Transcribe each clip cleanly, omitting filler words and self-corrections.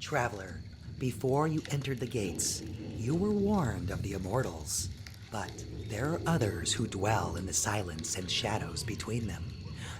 Traveler, before you entered the gates, you were warned of the Immortals. But there are others who dwell in the silence and shadows between them.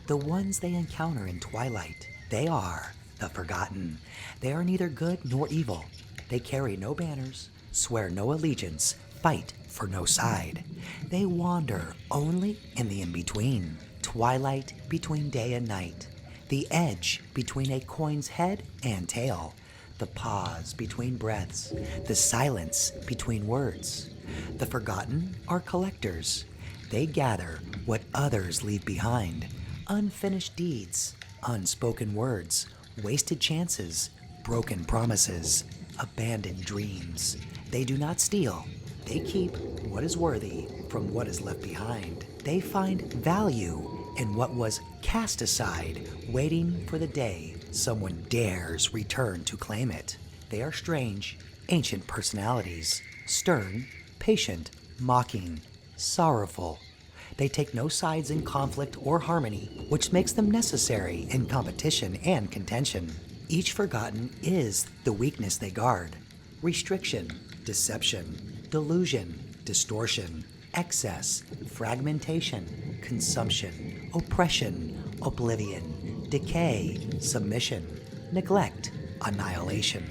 The ones they encounter in twilight, they are the Forgotten. They are neither good nor evil. They carry no banners, swear no allegiance, fight for no side. They wander only in the in-between. Twilight between day and night. The edge between a coin's head and tail. The pause between breaths. The silence between words. The Forgotten are collectors. They gather what others leave behind. Unfinished deeds, unspoken words, wasted chances, broken promises, abandoned dreams. They do not steal. They keep what is worthy from what is left behind. They find value in what was cast aside, waiting for the day someone dares return to claim it. They are strange, ancient personalities, stern, patient, mocking, sorrowful. They take no sides in conflict or harmony, which makes them necessary in competition and contention. Each Forgotten is the weakness they guard. Restriction, deception, delusion, distortion, excess, fragmentation, consumption, oppression, oblivion, decay, submission, neglect, annihilation.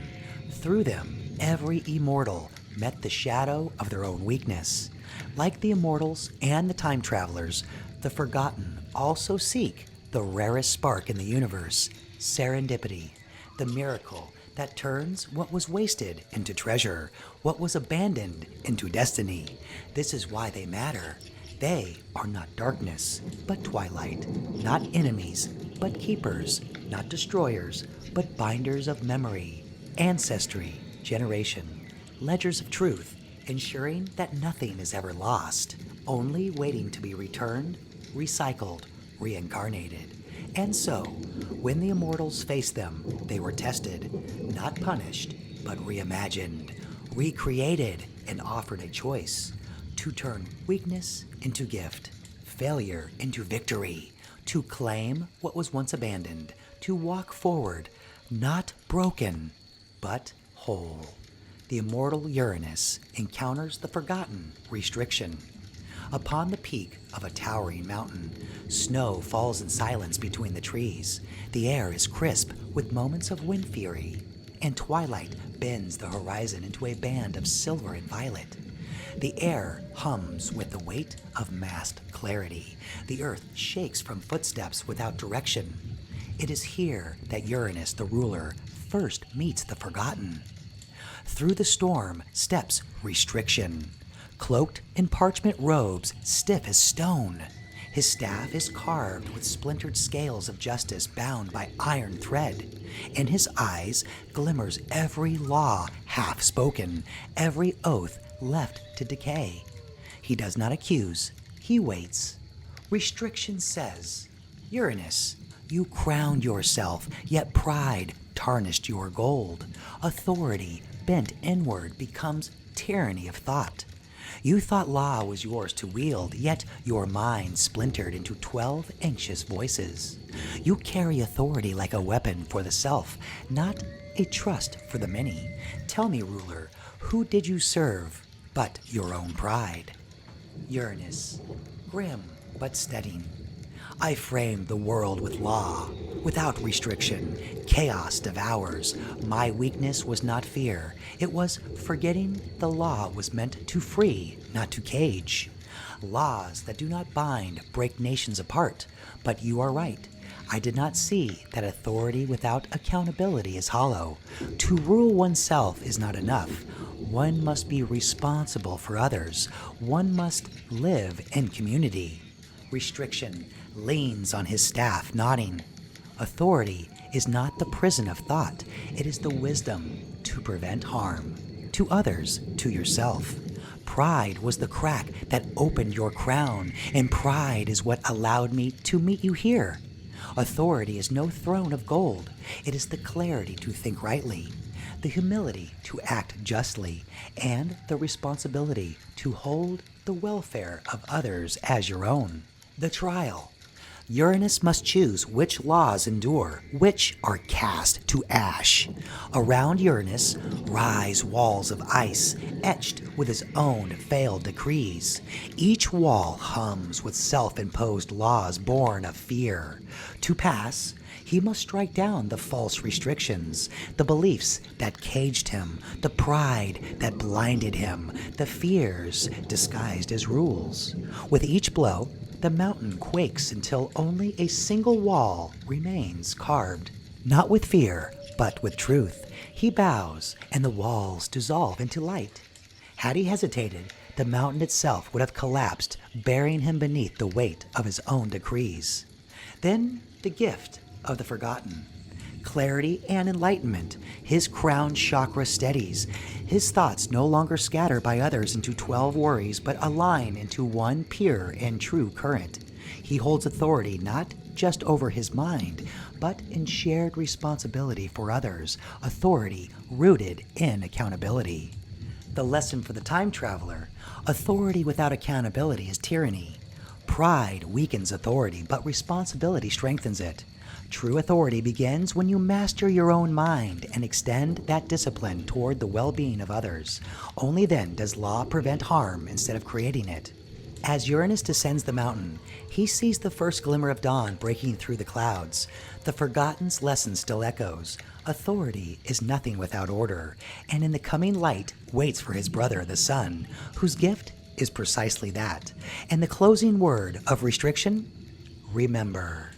Through them, every immortal met the shadow of their own weakness. Like the Immortals and the Time Travelers, the Forgotten also seek the rarest spark in the universe, serendipity, the miracle that turns what was wasted into treasure, what was abandoned into destiny. This is why they matter. They are not darkness, but twilight, not enemies, but keepers, not destroyers, but binders of memory, ancestry, generation, ledgers of truth, ensuring that nothing is ever lost, only waiting to be returned, recycled, reincarnated. And so, when the Immortals faced them, they were tested, not punished, but reimagined, recreated, and offered a choice to turn weakness into gift, failure into victory, to claim what was once abandoned, to walk forward, not broken, but whole. The immortal Uranus encounters the Forgotten restriction. Upon the peak of a towering mountain, snow falls in silence between the trees. The air is crisp with moments of wind fury, and twilight bends the horizon into a band of silver and violet. The air hums with the weight of massed clarity. The earth shakes from footsteps without direction. It is here that Uranus, the ruler, first meets the Forgotten. Through the storm steps restriction. Cloaked in parchment robes, stiff as stone. His staff is carved with splintered scales of justice bound by iron thread. In his eyes glimmers every law half spoken, every oath left to decay. He does not accuse, he waits. Restriction says, Uranus, you crowned yourself, yet pride tarnished your gold. Authority bent inward becomes tyranny of thought. You thought law was yours to wield, yet your mind splintered into 12 anxious voices. You carry authority like a weapon for the self, not a trust for the many. Tell me, ruler, who did you serve but your own pride? Uranus, grim but steady. I framed the world with law, without restriction. Chaos devours. My weakness was not fear. It was forgetting the law was meant to free, not to cage. Laws that do not bind break nations apart. But you are right. I did not see that authority without accountability is hollow. To rule oneself is not enough. One must be responsible for others. One must live in community. Restriction leans on his staff, nodding. Authority is not the prison of thought. It is the wisdom to prevent harm. To others, to yourself. Pride was the crack that opened your crown, and pride is what allowed me to meet you here. Authority is no throne of gold. It is the clarity to think rightly, the humility to act justly, and the responsibility to hold the welfare of others as your own. The trial. Uranus must choose which laws endure, which are cast to ash. Around Uranus rise walls of ice, etched with his own failed decrees. Each wall hums with self-imposed laws born of fear. To pass, he must strike down the false restrictions, the beliefs that caged him, the pride that blinded him, the fears disguised as rules. With each blow, the mountain quakes until only a single wall remains carved. Not with fear, but with truth, he bows, and the walls dissolve into light. Had he hesitated, the mountain itself would have collapsed, burying him beneath the weight of his own decrees. Then the gift of the forgotten. Clarity and enlightenment, his crown chakra steadies. His thoughts no longer scatter by others into 12 worries, but align into one pure and true current. He holds authority not just over his mind, but in shared responsibility for others, authority rooted in accountability. The lesson for the time traveler: authority without accountability is tyranny. Pride weakens authority, but responsibility strengthens it. True authority begins when you master your own mind and extend that discipline toward the well-being of others. Only then does law prevent harm instead of creating it. As Uranus descends the mountain, he sees the first glimmer of dawn breaking through the clouds. The Forgotten's lesson still echoes. Authority is nothing without order, and in the coming light waits for his brother, the sun, whose gift is precisely that. And the closing word of restriction? Remember.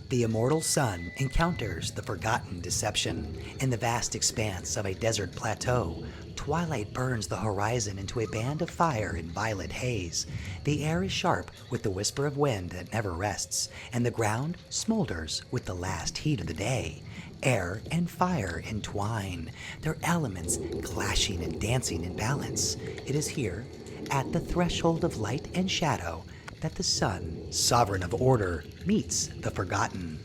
The immortal sun encounters the forgotten deception. In the vast expanse of a desert plateau, twilight burns the horizon into a band of fire and violet haze. The air is sharp with the whisper of wind that never rests, and the ground smolders with the last heat of the day. Air and fire entwine, their elements clashing and dancing in balance. It is here, at the threshold of light and shadow, that the sun, sovereign of order, meets the forgotten.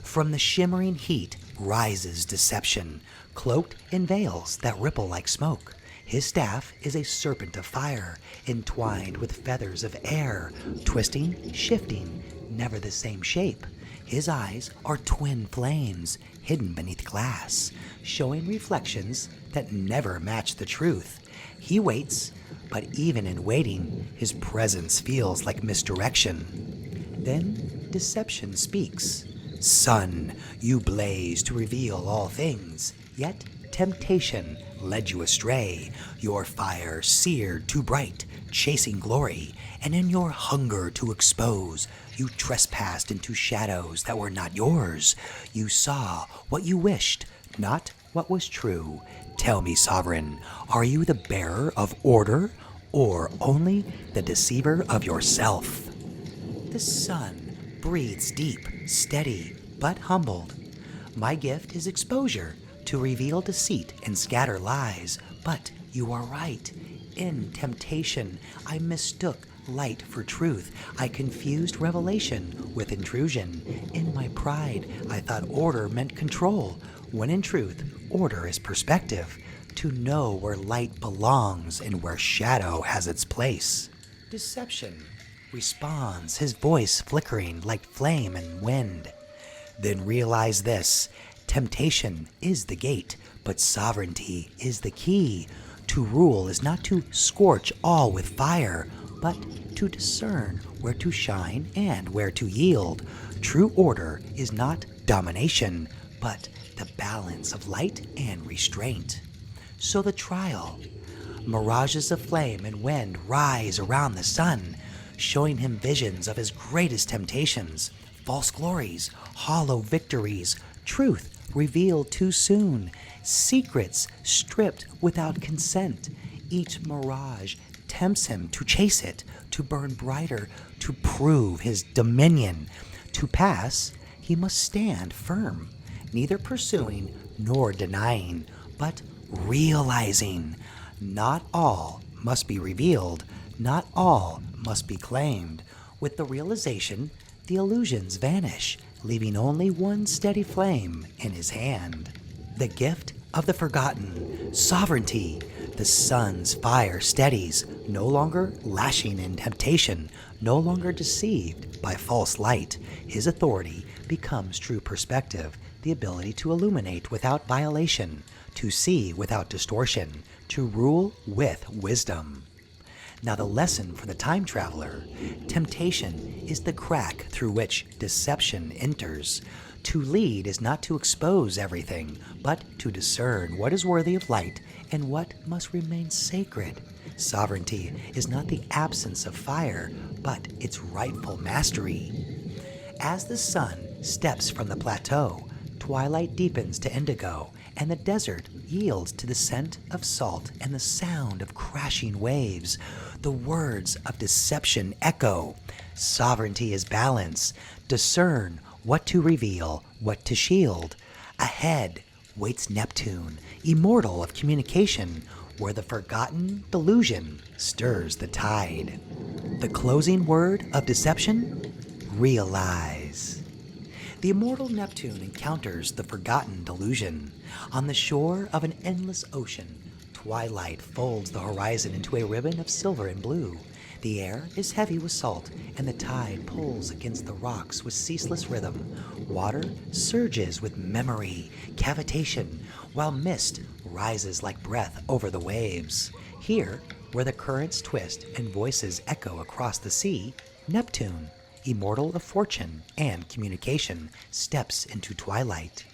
From the shimmering heat rises deception, cloaked in veils that ripple like smoke. His staff is a serpent of fire, entwined with feathers of air, twisting, shifting, never the same shape. His eyes are twin flames, hidden beneath glass, showing reflections that never match the truth. He waits, but even in waiting, his presence feels like misdirection. Then deception speaks. Sun, you blaze to reveal all things, yet temptation led you astray. Your fire seared too bright, chasing glory, and in your hunger to expose, you trespassed into shadows that were not yours. You saw what you wished, not what was true. Tell me, sovereign, are you the bearer of order, or only the deceiver of yourself? The sun breathes deep, steady, but humbled. My gift is exposure, to reveal deceit and scatter lies. But you are right. In temptation, I mistook light for truth. I confused revelation with intrusion. In my pride, I thought order meant control, when in truth, order is perspective, to know where light belongs and where shadow has its place. Deception responds, his voice flickering like flame and wind. Then realize this: temptation is the gate, but sovereignty is the key. To rule is not to scorch all with fire, but to discern where to shine and where to yield. True order is not domination, but the balance of light and restraint. So the trial. Mirages of flame and wind rise around the sun, showing him visions of his greatest temptations, false glories, hollow victories, truth revealed too soon, secrets stripped without consent. Each mirage tempts him to chase it, to burn brighter, to prove his dominion. To pass, he must stand firm, neither pursuing nor denying, but realizing. Not all must be revealed, not all must be claimed. With the realization, the illusions vanish, leaving only one steady flame in his hand. The gift of the forgotten, sovereignty. The sun's fire steadies, no longer lashing in temptation, no longer deceived by false light. His authority becomes true perspective, the ability to illuminate without violation, to see without distortion, to rule with wisdom. Now the lesson for the time traveler: temptation is the crack through which deception enters. To lead is not to expose everything, but to discern what is worthy of light and what must remain sacred. Sovereignty is not the absence of fire, but its rightful mastery. As the sun steps from the plateau, twilight deepens to indigo, and the desert yields to the scent of salt and the sound of crashing waves. The words of deception echo. Sovereignty is balance. Discern what to reveal, what to shield. Ahead waits Neptune, immortal of communication, where the forgotten delusion stirs the tide. The closing word of deception? Realize. The immortal Neptune encounters the forgotten delusion. On the shore of an endless ocean, twilight folds the horizon into a ribbon of silver and blue. The air is heavy with salt, and the tide pulls against the rocks with ceaseless rhythm. Water surges with memory, cavitation, while mist rises like breath over the waves. Here, where the currents twist and voices echo across the sea, Neptune, immortal of fortune and communication, steps into twilight.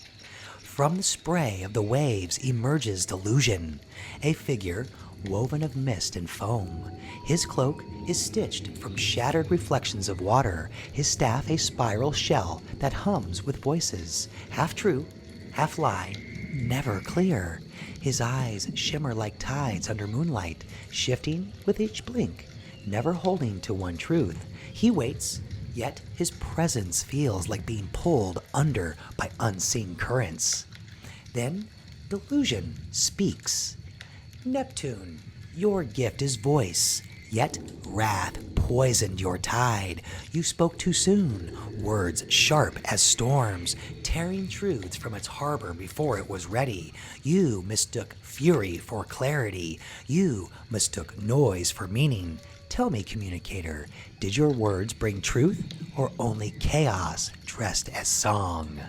From the spray of the waves emerges delusion, a figure woven of mist and foam. His cloak is stitched from shattered reflections of water, his staff a spiral shell that hums with voices, half true, half lie, never clear. His eyes shimmer like tides under moonlight, shifting with each blink, never holding to one truth. He waits, yet his presence feels like being pulled under by unseen currents. Then delusion speaks. Neptune, your gift is voice, yet wrath poisoned your tide. You spoke too soon, words sharp as storms, tearing truths from its harbor before it was ready. You mistook fury for clarity. You mistook noise for meaning. Tell me, communicator, did your words bring truth or only chaos dressed as song?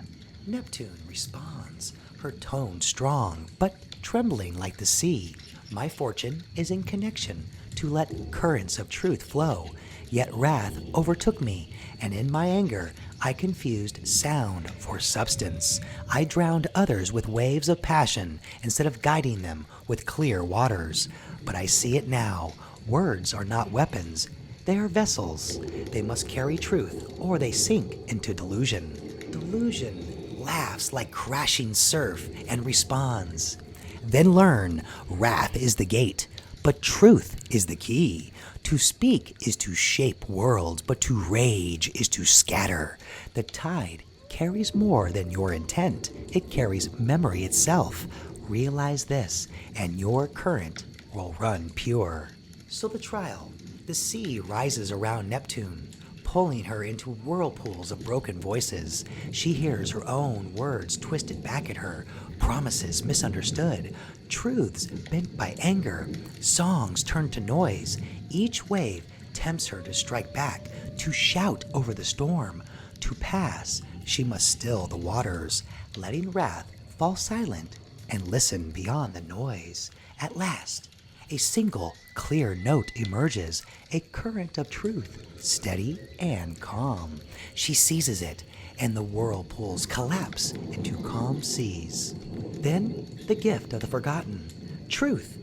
Neptune responds, her tone strong, but trembling like the sea. My fortune is in connection to let currents of truth flow, yet wrath overtook me, and in my anger I confused sound for substance. I drowned others with waves of passion instead of guiding them with clear waters. But I see it now. Words are not weapons. They are vessels. They must carry truth, or they sink into delusion. Delusion laughs like crashing surf and responds. Then learn, wrath is the gate, but truth is the key. To speak is to shape worlds, but to rage is to scatter. The tide carries more than your intent. It carries memory itself. Realize this, and your current will run pure. So the trial. The sea rises around Neptune, pulling her into whirlpools of broken voices. She hears her own words twisted back at her, promises misunderstood, truths bent by anger, songs turned to noise. Each wave tempts her to strike back, to shout over the storm. To pass, she must still the waters, letting wrath fall silent and listen beyond the noise. At last, a single clear note emerges, a current of truth, steady and calm. She seizes it, and the whirlpools collapse into calm seas. Then the gift of the forgotten, truth.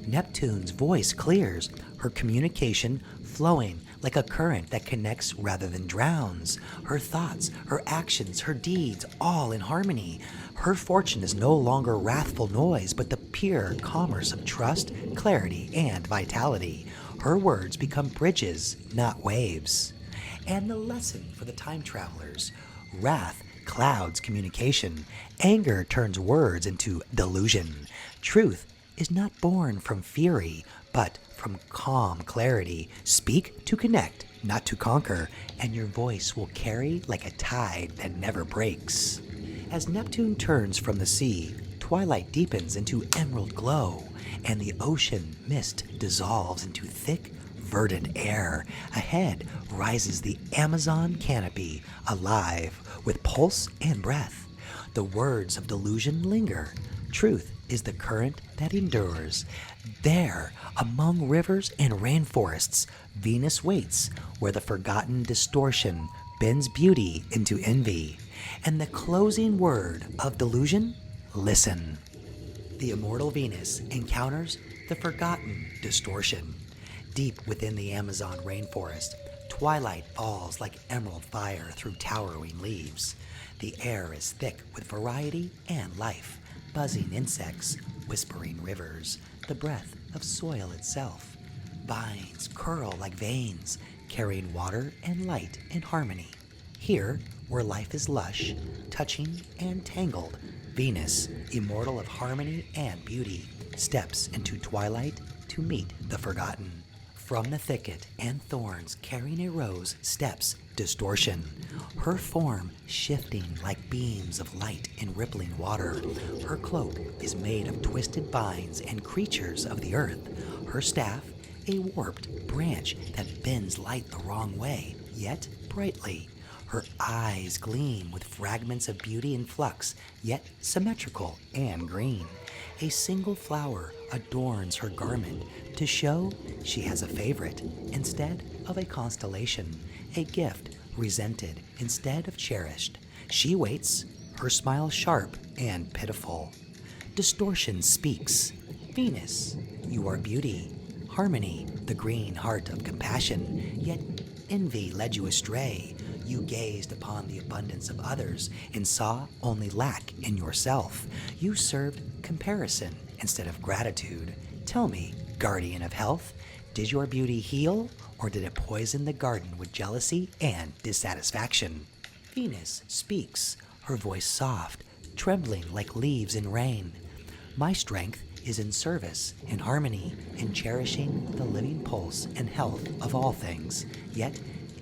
Neptune's voice clears, her communication flowing like a current that connects rather than drowns. Her thoughts, her actions, her deeds, all in harmony. Her fortune is no longer wrathful noise, but the pure commerce of trust, clarity, and vitality. Her words become bridges, not waves. And the lesson for the time travelers: wrath clouds communication. Anger turns words into delusion. Truth is not born from fury, but from calm clarity. Speak to connect, not to conquer, and your voice will carry like a tide that never breaks. As Neptune turns from the sea, Twilight deepens into emerald glow, and the ocean mist dissolves into thick, verdant air. Ahead rises the Amazon canopy, alive with pulse and breath. The words of delusion linger. Truth is the current that endures. There, among rivers and rainforests, Venus waits, where the forgotten distortion bends beauty into envy. And the closing word of delusion? Listen. The immortal Venus encounters the forgotten distortion. Deep within the Amazon rainforest, twilight falls like emerald fire through towering leaves. The air is thick with variety and life, buzzing insects, whispering rivers, the breath of soil itself. Vines curl like veins, carrying water and light in harmony. Here, where life is lush, touching and tangled, Venus, immortal of harmony and beauty, steps into twilight to meet the forgotten. From the thicket and thorns carrying a rose steps distortion, her form shifting like beams of light in rippling water. Her cloak is made of twisted vines and creatures of the earth. Her staff, a warped branch that bends light the wrong way, yet brightly. Her eyes gleam with fragments of beauty in flux, yet symmetrical and green. A single flower adorns her garment to show she has a favorite instead of a constellation, a gift resented instead of cherished. She waits, her smile sharp and pitiful. Distortion speaks. Venus, you are beauty. Harmony, the green heart of compassion, yet envy led you astray. You gazed upon the abundance of others and saw only lack in yourself. You served comparison instead of gratitude. Tell me, guardian of health, did your beauty heal, or did it poison the garden with jealousy and dissatisfaction? Venus speaks, her voice soft, trembling like leaves in rain. My strength is in service, in harmony, in cherishing the living pulse and health of all things. Yet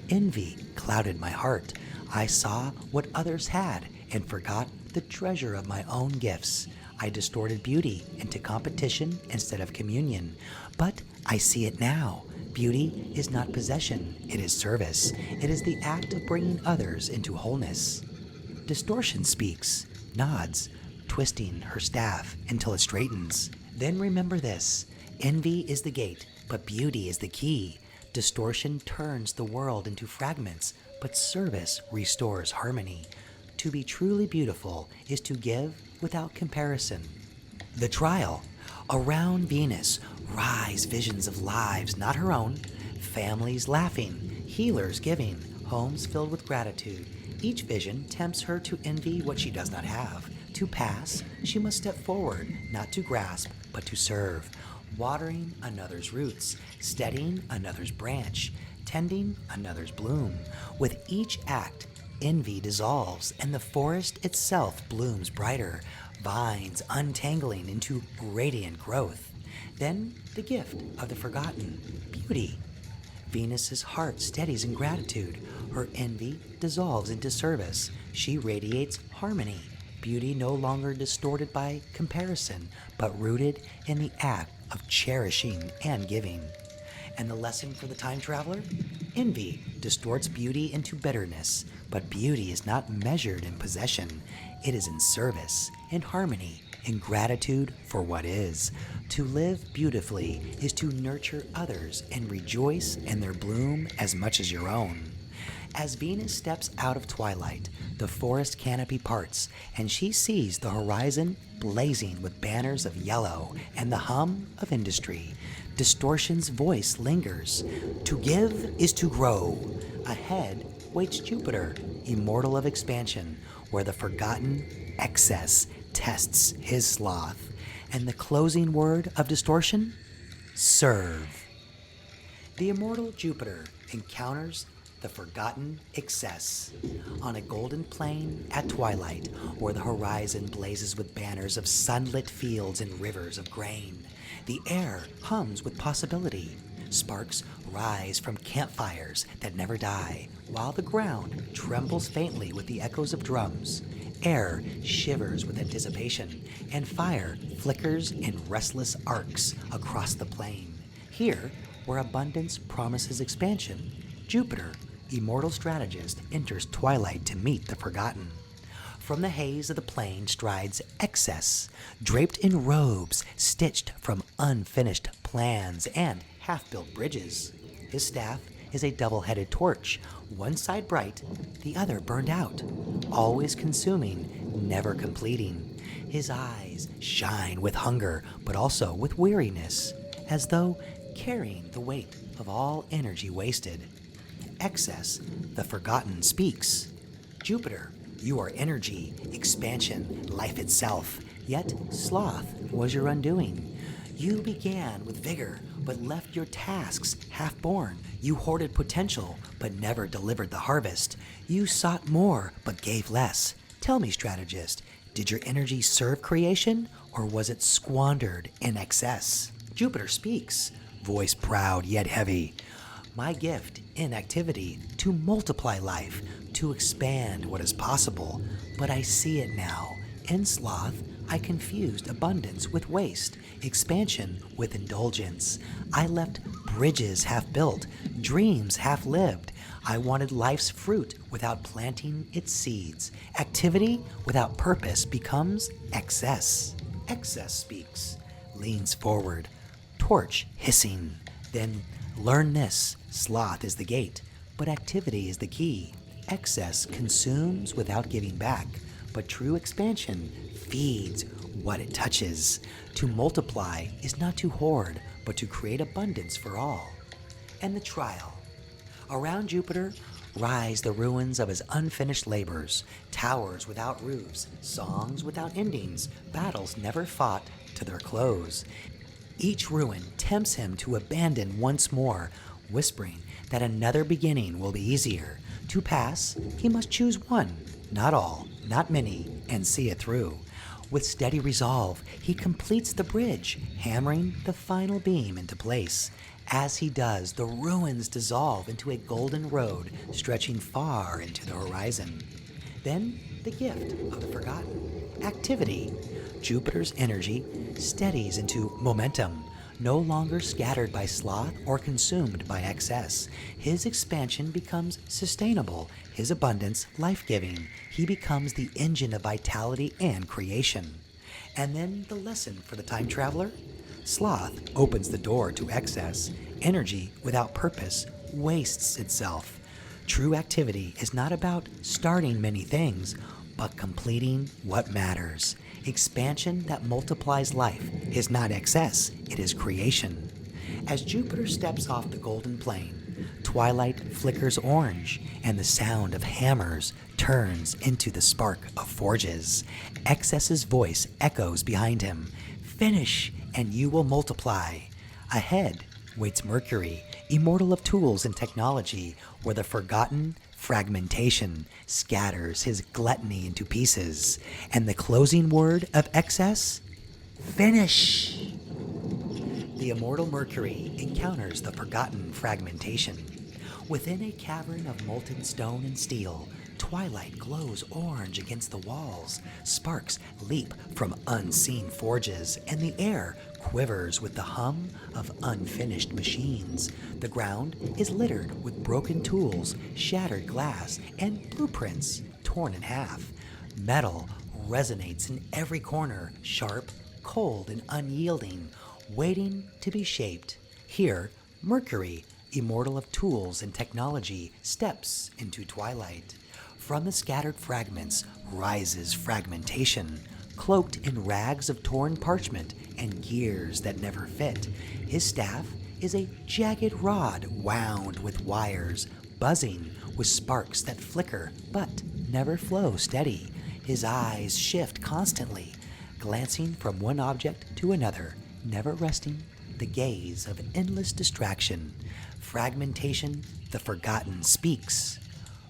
envy clouded my heart. I saw what others had and forgot the treasure of my own gifts. I distorted beauty into competition instead of communion. But I see it now. Beauty is not possession, it is service. It is the act of bringing others into wholeness. Distortion speaks, nods, twisting her staff until it straightens. Then remember this, envy is the gate, but beauty is the key. Distortion turns the world into fragments, but service restores harmony. To be truly beautiful is to give without comparison. The trial. Around Venus rise visions of lives not her own, families laughing, healers giving, homes filled with gratitude. Each vision tempts her to envy what she does not have. To pass, she must step forward, not to grasp, but to serve. Watering another's roots, steadying another's branch, tending another's bloom. With each act, envy dissolves, and the forest itself blooms brighter, vines untangling into radiant growth. Then the gift of the forgotten, beauty. Venus's heart steadies in gratitude. Her envy dissolves into service. She radiates harmony. Beauty no longer distorted by comparison, but rooted in the act of cherishing and giving. And the lesson for the time traveler? Envy distorts beauty into bitterness, but beauty is not measured in possession. It is in service, in harmony, in gratitude for what is. To live beautifully is to nurture others and rejoice in their bloom as much as your own. As Venus steps out of twilight, the forest canopy parts, and she sees the horizon blazing with banners of yellow and the hum of industry. Distortion's voice lingers. To give is to grow. Ahead waits Jupiter, immortal of expansion, where the forgotten excess tests his sloth. And the closing word of distortion? Serve. The immortal Jupiter encounters the forgotten excess. On a golden plain at twilight, where the horizon blazes with banners of sunlit fields and rivers of grain, the air hums with possibility. Sparks rise from campfires that never die, while the ground trembles faintly with the echoes of drums. Air shivers with anticipation, and fire flickers in restless arcs across the plain. Here, where abundance promises expansion, Jupiter, immortal strategist, enters twilight to meet the forgotten. From the haze of the plain strides Excess, draped in robes stitched from unfinished plans and half-built bridges. His staff is a double-headed torch, one side bright, the other burned out, always consuming, never completing. His eyes shine with hunger, but also with weariness, as though carrying the weight of all energy wasted. Excess, the forgotten, speaks. Jupiter, you are energy, expansion, life itself, yet sloth was your undoing. You began with vigor, but left your tasks half-born. You hoarded potential, but never delivered the harvest. You sought more, but gave less. Tell me, strategist, did your energy serve creation, or was it squandered in excess? Jupiter speaks, voice proud yet heavy. My gift, inactivity, to multiply life, to expand what is possible. But I see it now. In sloth, I confused abundance with waste, expansion with indulgence. I left bridges half built, dreams half lived. I wanted life's fruit without planting its seeds. Activity without purpose becomes excess. Excess speaks, leans forward, torch hissing. Then learn this, sloth is the gate, but activity is the key. Excess consumes without giving back, but true expansion feeds what it touches. To multiply is not to hoard, but to create abundance for all. And the trial. Around Jupiter rise the ruins of his unfinished labors, towers without roofs, songs without endings, battles never fought to their close. Each ruin tempts him to abandon once more, whispering that another beginning will be easier. To pass, he must choose one, not all, not many, and see it through. With steady resolve, he completes the bridge, hammering the final beam into place. As he does, the ruins dissolve into a golden road stretching far into the horizon. Then, the gift of the forgotten. Activity. Jupiter's energy steadies into momentum, no longer scattered by sloth or consumed by excess. His expansion becomes sustainable, his abundance life-giving. He becomes the engine of vitality and creation. And then the lesson for the time traveler? Sloth opens the door to excess. Energy without purpose wastes itself. True activity is not about starting many things, but completing what matters. Expansion that multiplies life is not excess, it is creation. As Jupiter steps off the golden plain, twilight flickers orange, and the sound of hammers turns into the spark of forges. Excess's voice echoes behind him. Finish, and you will multiply. Ahead waits Mercury, immortal of tools and technology, where the forgotten fragmentation scatters his gluttony into pieces. And the closing word of excess? Finish! The immortal Mercury encounters the forgotten fragmentation. Within a cavern of molten stone and steel, twilight glows orange against the walls. Sparks leap from unseen forges, and the air quivers with the hum of unfinished machines. The ground is littered with broken tools, shattered glass, and blueprints torn in half. Metal resonates in every corner, sharp, cold, and unyielding, waiting to be shaped. Here, Mercury, immortal of tools and technology, steps into twilight. From the scattered fragments rises fragmentation, cloaked in rags of torn parchment and gears that never fit. His staff is a jagged rod wound with wires, buzzing with sparks that flicker but never flow steady. His eyes shift constantly, glancing from one object to another, never resting, the gaze of endless distraction. Fragmentation, the forgotten, speaks.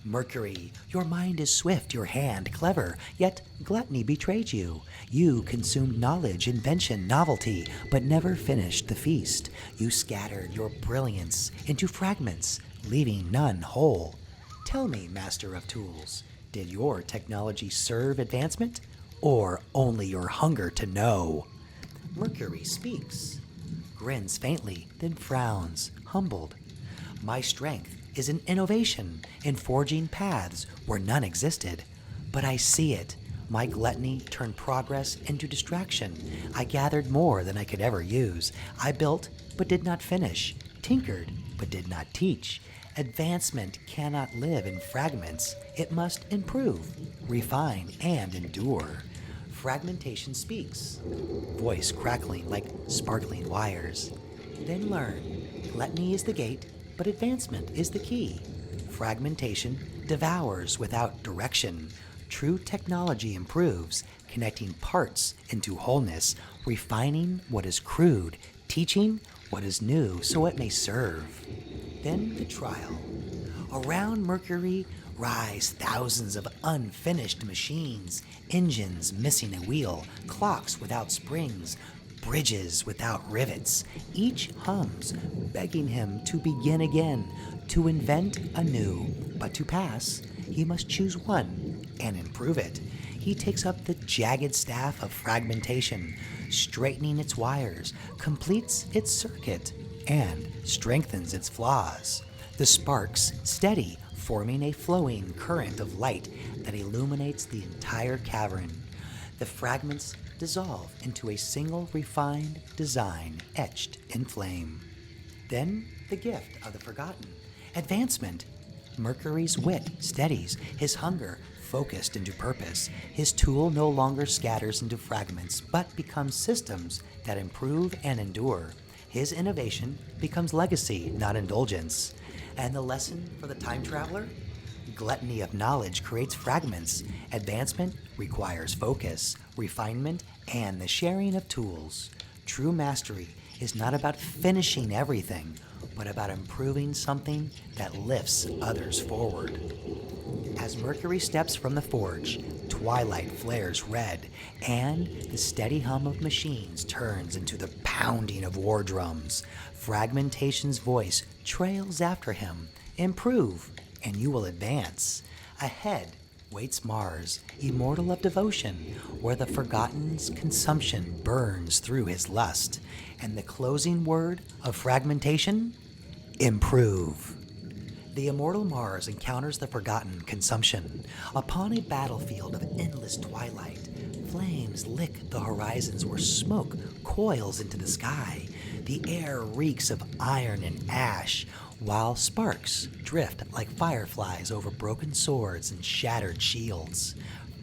Mercury, your mind is swift, your hand clever, yet gluttony betrayed you. You consumed knowledge, invention, novelty, but never finished the feast. You scattered your brilliance into fragments, leaving none whole. Tell me, master of tools, Did your technology serve advancement, or only your hunger to know? Mercury speaks, grins faintly, then frowns, humbled. My strength is in innovation, in forging paths where none existed. But I see it. My gluttony turned progress into distraction. I gathered more than I could ever use. I built, but did not finish. Tinkered, but did not teach. Advancement cannot live in fragments. It must improve, refine, and endure. Fragmentation speaks, voice crackling like sparkling wires. Then learn, gluttony is the gate, but advancement is the key. Fragmentation devours without direction. True technology improves, connecting parts into wholeness, refining what is crude, teaching what is new so it may serve. Then the trial. Around Mercury rise thousands of unfinished machines, engines missing a wheel, clocks without springs, bridges without rivets. Each hums, begging him to begin again, to invent anew. But to pass, he must choose one and improve it. He takes up the jagged staff of fragmentation, straightening its wires, completes its circuit, and strengthens its flaws. The sparks steady, forming a flowing current of light that illuminates the entire cavern. The fragments dissolve into a single refined design etched in flame. Then the gift of the forgotten. Advancement. Mercury's wit steadies, his hunger focused into purpose. His tool no longer scatters into fragments, but becomes systems that improve and endure. His innovation becomes legacy, not indulgence. And the lesson for the time traveler? Gluttony of knowledge creates fragments. Advancement requires focus, refinement, and the sharing of tools. True mastery is not about finishing everything, but about improving something that lifts others forward. As Mercury steps from the forge, twilight flares red, and the steady hum of machines turns into the pounding of war drums. Fragmentation's voice trails after him. Improve, and you will advance. Ahead waits Mars, immortal of devotion, where the forgotten's consumption burns through his lust. And the closing word of fragmentation? Improve. The immortal Mars encounters the forgotten consumption. Upon a battlefield of endless twilight, flames lick the horizons where smoke coils into the sky. The air reeks of iron and ash, while sparks drift like fireflies over broken swords and shattered shields.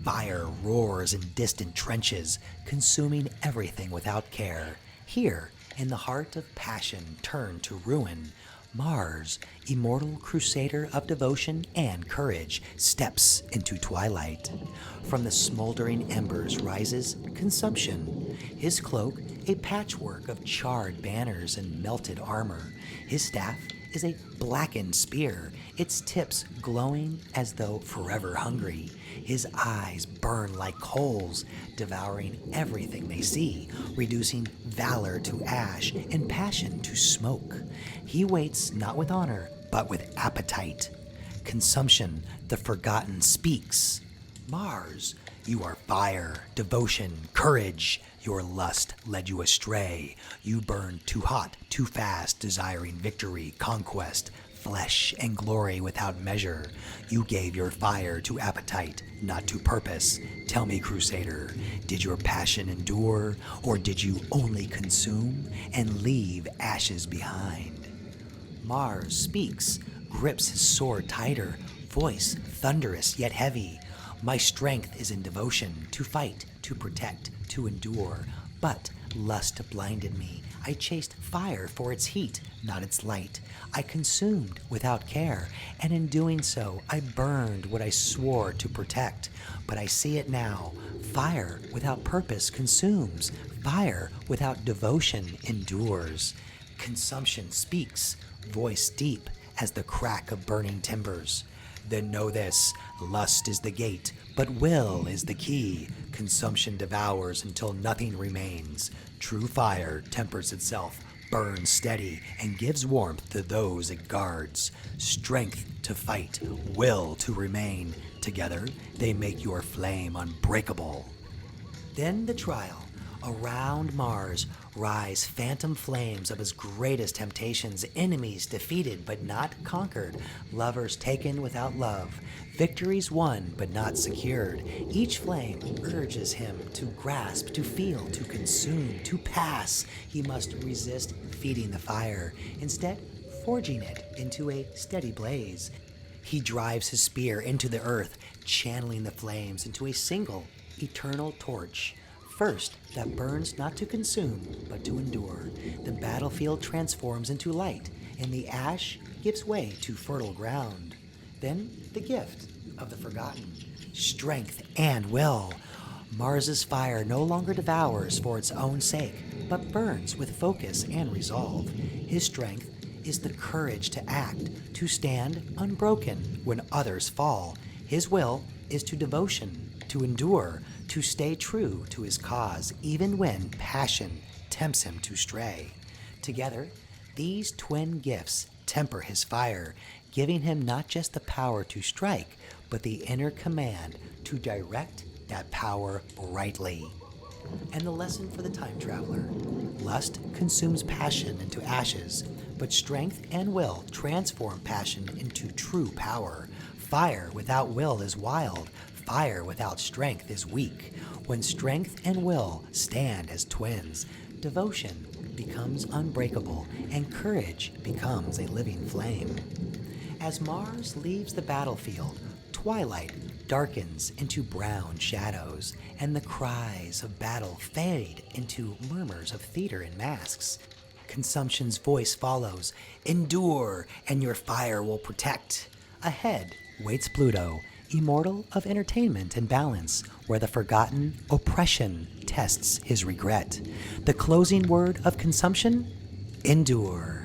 Fire roars in distant trenches, consuming everything without care. Here, in the heart of passion turned to ruin, Mars, immortal crusader of devotion and courage, steps into twilight. From the smoldering embers rises consumption. His cloak, a patchwork of charred banners and melted armor. His staff is a blackened spear, its tips glowing as though forever hungry. His eyes burn like coals, devouring everything they see, reducing valor to ash and passion to smoke. He waits not with honor, but with appetite. Consumption, the forgotten, speaks. Mars, you are fire, devotion, courage. Your lust led you astray. You burned too hot, too fast, desiring victory, conquest, flesh, and glory without measure. You gave your fire to appetite, not to purpose. Tell me, Crusader, did your passion endure, or did you only consume and leave ashes behind? Mars speaks, grips his sword tighter, voice thunderous yet heavy. My strength is in devotion, to fight, to protect, to endure. But lust blinded me. I chased fire for its heat, not its light. I consumed without care, and in doing so, I burned what I swore to protect. But I see it now. Fire without purpose consumes. Fire without devotion endures. Consumption speaks, voice deep as the crack of burning timbers. Then know this, lust is the gate, but will is the key. Consumption devours until nothing remains. True fire tempers itself, burns steady and gives warmth to those it guards. Strength to fight, will to remain. Together, they make your flame unbreakable. Then the trial. Around Mars rise phantom flames of his greatest temptations, enemies defeated but not conquered, lovers taken without love, victories won but not secured. Each flame urges him to grasp, to feel, to consume, to pass. He must resist feeding the fire, instead forging it into a steady blaze. He drives his spear into the earth, channeling the flames into a single, eternal torch. First, that burns not to consume, but to endure. The battlefield transforms into light, and the ash gives way to fertile ground. Then, the gift of the forgotten, strength and will. Mars's fire no longer devours for its own sake, but burns with focus and resolve. His strength is the courage to act, to stand unbroken when others fall. His will is to devotion, to endure, to stay true to his cause, even when passion tempts him to stray. Together, these twin gifts temper his fire, giving him not just the power to strike, but the inner command to direct that power rightly. And the lesson for the time traveler: lust consumes passion into ashes, but strength and will transform passion into true power. Fire without will is wild. Fire without strength is weak. When strength and will stand as twins, devotion becomes unbreakable and courage becomes a living flame. As Mars leaves the battlefield, twilight darkens into brown shadows, and the cries of battle fade into murmurs of theater and masks. Consumption's voice follows. Endure, and your fire will protect. Ahead waits Pluto, immortal of entertainment and balance, where the forgotten oppression tests his regret. The closing word of consumption? Endure.